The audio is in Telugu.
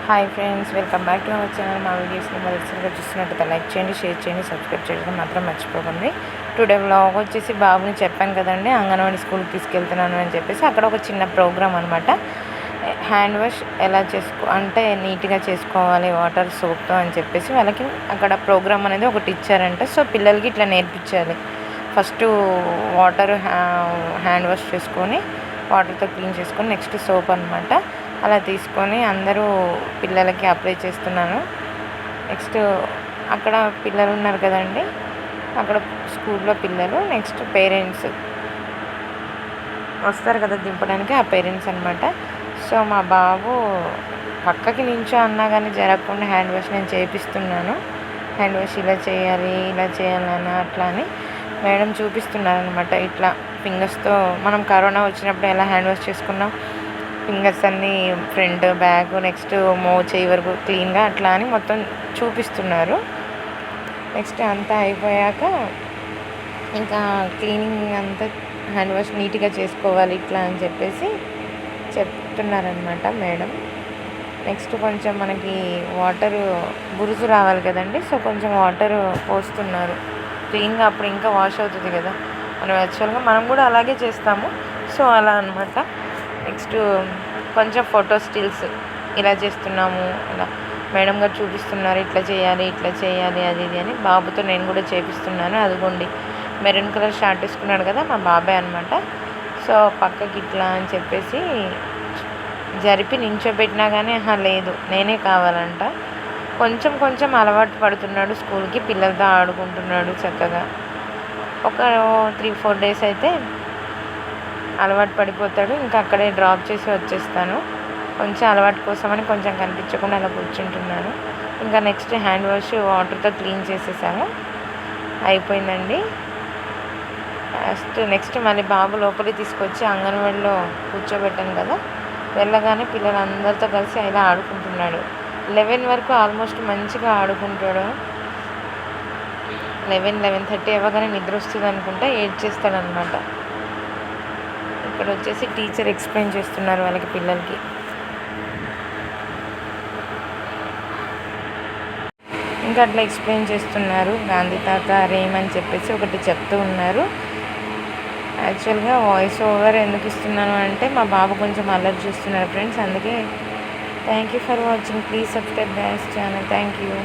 Hi friends, welcome back to our channel. మా వీడియోస్ని మొదటిసారిగా చూస్తున్నట్టు లైక్ చేయండి, షేర్ చేయండి, సబ్స్క్రైబ్ చేయడం మాత్రం మర్చిపోకండి. టుడే వ్లాగ్ వచ్చేసి బాబుని చెప్పాను కదండి, అంగన్వాడీ స్కూల్కి తీసుకెళ్తున్నాను అని చెప్పేసి అక్కడ ఒక చిన్న ప్రోగ్రామ్ అనమాట. హ్యాండ్ వాష్ ఎలా అంటే నీట్గా చేసుకోవాలి వాటర్ సోప్తో అని చెప్పేసి వాళ్ళకి అక్కడ ప్రోగ్రామ్ అనేది ఒకటి ఇచ్చారంట. సో పిల్లలకి ఇట్లా నేర్పించాలి. ఫస్ట్ వాటర్ హ్యాండ్ వాష్ చేసుకొని వాటర్తో క్లీన్ చేసుకొని నెక్స్ట్ సోప్ అనమాట. అలా తీసుకొని అందరూ పిల్లలకి అప్లై చేస్తున్నాను. నెక్స్ట్ అక్కడ పిల్లలు ఉన్నారు కదండి, అక్కడ స్కూల్లో పిల్లలు, నెక్స్ట్ పేరెంట్స్ వస్తారు కదా దింపడానికి, ఆ పేరెంట్స్ అనమాట. సో మా బాబు పక్కకి నించో అన్నా కానీ జరగకుండా హ్యాండ్ వాష్ నేను చేపిస్తున్నాను. హ్యాండ్ వాష్ ఇలా చేయాలి, ఇలా చేయాలన్నా అట్లా అని మేడం చూపిస్తున్నారనమాట. ఇట్లా ఫింగర్స్తో మనం కరోనా వచ్చినప్పుడు ఎలా హ్యాండ్ వాష్ చేసుకున్నాం, ఫింగర్స్ అన్నీ ఫ్రంట్ బ్యాక్ నెక్స్ట్ చేయి వరకు క్లీన్గా అట్లా అని మొత్తం చూపిస్తున్నారు. నెక్స్ట్ అంతా అయిపోయాక ఇంకా క్లీనింగ్ అంతా హ్యాండ్ వాష్ నీట్గా చేసుకోవాలి ఇట్లా అని చెప్పేసి చెప్తున్నారనమాట మేడం. నెక్స్ట్ కొంచెం మనకి వాటర్ బురుజు రావాలి కదండి, సో కొంచెం వాటర్ పోస్తున్నారు క్లీన్గా, అప్పుడు ఇంకా వాష్ అవుతుంది కదా. మనం కూడా అలాగే చేస్తాము, సో అలా అనమాట. నెక్స్ట్ కొంచెం ఫోటో స్టిల్స్ ఇలా చేస్తున్నాము, ఇలా మేడం గారు చూపిస్తున్నారు, ఇట్లా చేయాలి అది ఇది అని. బాబుతో నేను కూడా చేపిస్తున్నాను. అదిగోండి మెరూన్ కలర్ షర్ట్ వేసుకున్నాడు కదా మా బాబాయ్ అనమాట. సో పక్కకి ఇట్లా అని చెప్పేసి జరిపి నించోబెట్టినా కానీ లేదు నేనే కావాలంట. కొంచెం అలవాటు పడుతున్నాడు, స్కూల్కి పిల్లలతో ఆడుకుంటున్నాడు చక్కగా. ఒక 3-4 డేస్ అయితే అలవాటు పడిపోతాడు. ఇంకా అక్కడే డ్రాప్ చేసి వచ్చేస్తాను. కొంచెం అలవాటు కోసమని కొంచెం కనిపించకుండా అలా కూర్చుంటున్నాను. ఇంకా నెక్స్ట్ హ్యాండ్ వాష్ వాటర్తో క్లీన్ చేసేసాము, అయిపోయిందండి. నెక్స్ట్ మళ్ళీ బాబు లోపలికి తీసుకొచ్చి అంగన్వాడీలో కూర్చోబెట్టాను కదా, వెళ్ళగానే పిల్లలందరితో కలిసి ఇలా ఆడుకుంటున్నాడు. 11 వరకు ఆల్మోస్ట్ మంచిగా ఆడుకుంటాడు. 11-11:30 అవ్వగానే నిద్ర వస్తుంది అనుకుంటా, ఏడ్చేస్తాడనమాట. ఇక్కడ వచ్చేసి టీచర్ ఎక్స్ప్లెయిన్ చేస్తున్నారు వాళ్ళకి పిల్లలకి. ఇంకా అట్లా ఎక్స్ప్లెయిన్ చేస్తున్నారు. గాంధీ తాత రేమ్ అని చెప్పేసి ఒకటి చెప్తూ ఉన్నారు. యాక్చువల్గా వాయిస్ ఓవర్ ఎందుకు ఇస్తున్నాను అంటే మా బాబు కొంచెం అల్లరి చేస్తున్నారు ఫ్రెండ్స్, అందుకే. Thank you for watching. Please subscribe guys channel. Thank you.